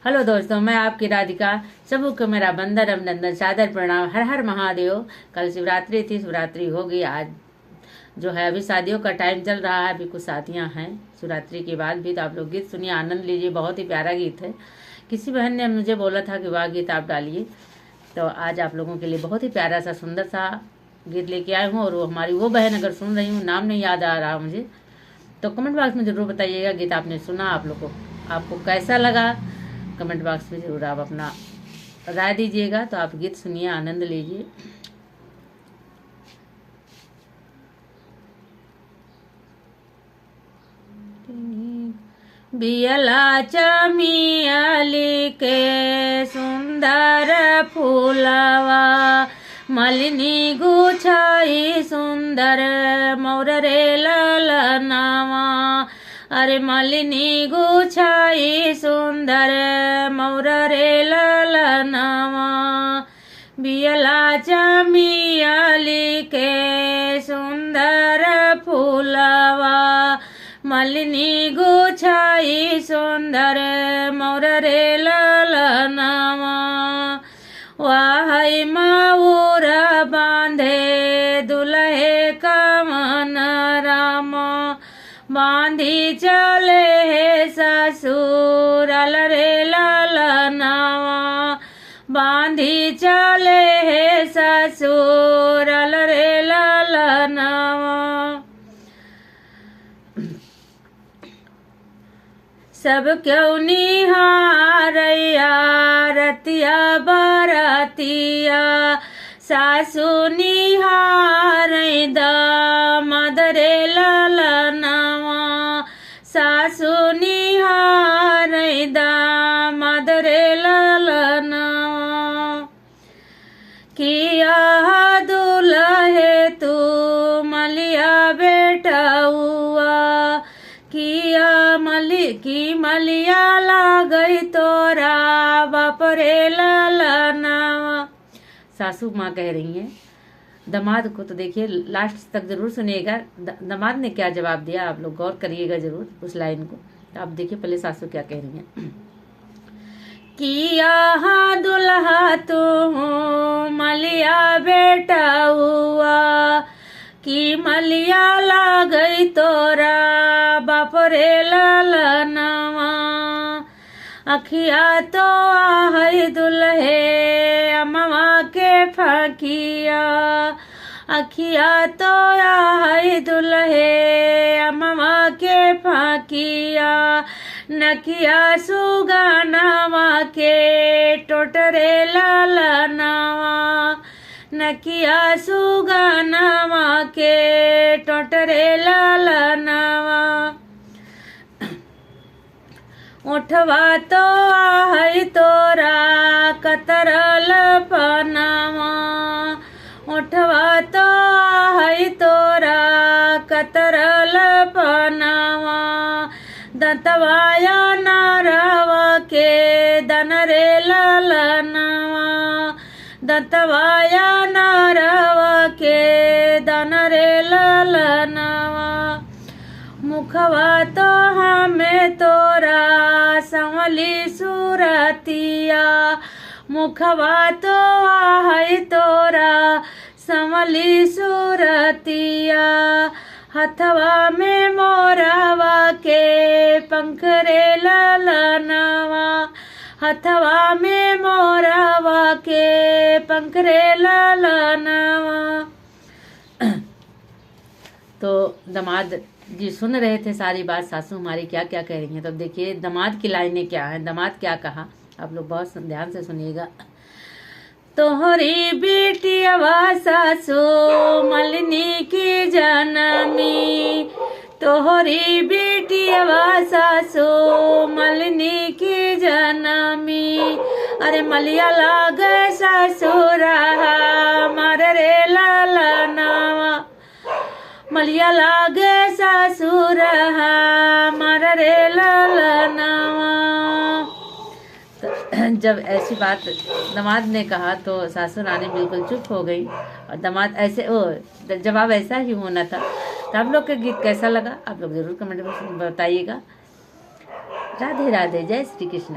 Hello दोस्तों, मैं आपकी राधिका। सबू को मेरा बंदर अभिनंदन, सादर प्रणाम। हर हर महादेव। कल शिवरात्रि थी, शिवरात्रि होगी आज जो है। अभी शादियों का टाइम चल रहा है, अभी कुछ शादियां हैं शिवरात्रि के बाद भी। तो आप लोग गीत सुनिए, आनंद लीजिए। बहुत ही प्यारा गीत है। किसी बहन ने मुझे बोला था कि वह गीत आप डालिए, तो आज आप लोगों के लिए बहुत ही प्यारा सा सुंदर सा गीत लेके आए हूँ। और वो हमारी वो बहन, अगर सुन रही हूँ, नाम नहीं याद आ रहा मुझे, तो कमेंट बॉक्स में ज़रूर बताइएगा गीत आपने सुना, आप लोग को आपको कैसा लगा। कमेंट बॉक्स में ज़रूर आप अपना राय दीजिएगा। तो आप गीत सुनिए, आनंद लीजिए। बियला चमियली के सुंदर फूलवा, मलिनी गुछाई सुंदर मोर रे ललनावा। अरे मलिनी गुछाई सुंदर मोर रे ललनावा। बियला चमियली के सुंदर फूलवा, मलिनी गुछाई सुंदर मोर रे ललनावा। वाहई माऊर बांधे दुल्हे कमन राम, बांधी चले हे ससुर रे ललनावा। बांधी चले हे ससुर रे ललनावा। सब क्यों निहारैया रतिया बरतिया, सासु निहारै दामाद रे ललनावा। सासु निहारै दामाद रे ललनावा। किया दुल्हे तू मलिया बेटा हुआ, की मलिया लागई तोरा बाप रे ललनावा। सासू माँ कह रही हैं दामाद को। तो देखिए लास्ट तक जरूर सुनिएगा, दामाद ने क्या जवाब दिया, आप लोग गौर करिएगा जरूर उस लाइन को। तो आप देखिए पहले सासू क्या कह रही हैं। किया दुल्हा तू मलिया बेटा हुआ, की मलिया लागई तोरा बाप रे ललनावा। अखिया तो आहै दुल्हे अमवा के फकिया, अखिया तो आहै दुल्हे अमवा के फकिया। नकिया सुगनावा के टोटरे ललनावा, नकिया सुगनावा के टोटरे ललनावा। उठवा तो आहै तोरा कतरल पनावा, उठवा तो आहै तोरा कतरल पनावा। दंतवाया नारवा के दन रे ललनावा, दंतवाया नारवा के दन रे ललनावा। मुखवा तो हमें तोरा संवली सूरतिया, मुखवा तो आहै तोरा संवली सूरतिया। हथवा में मोरवा के पंख रे ललनावा, हथवा में मोरवा के पंख रे ललनावा। तो दामाद जी सुन रहे थे सारी बात, सासू हमारी क्या क्या कह रही हैं। तो देखिए दामाद की लाइनें क्या हैं, दामाद क्या कहा, आप लोग बहुत ध्यान से सुनिएगा। तोहरी बेटिया सासू मलिनी की जनमी, तोहरी बेटिया सासू मलिनी की जनमी। अरे मलिया लागे ससुरा मार रे ललनावा, मलिया लागे ससुर मार रे ललनावा। जब ऐसी बात दामाद ने कहा तो सासू रानी बिल्कुल चुप हो गई और दामाद ऐसे जवाब ऐसा ही होना था। तो आप लोग का गीत कैसा लगा आप लोग जरूर कमेंट में बताइएगा। राधे राधे, जय श्री कृष्ण।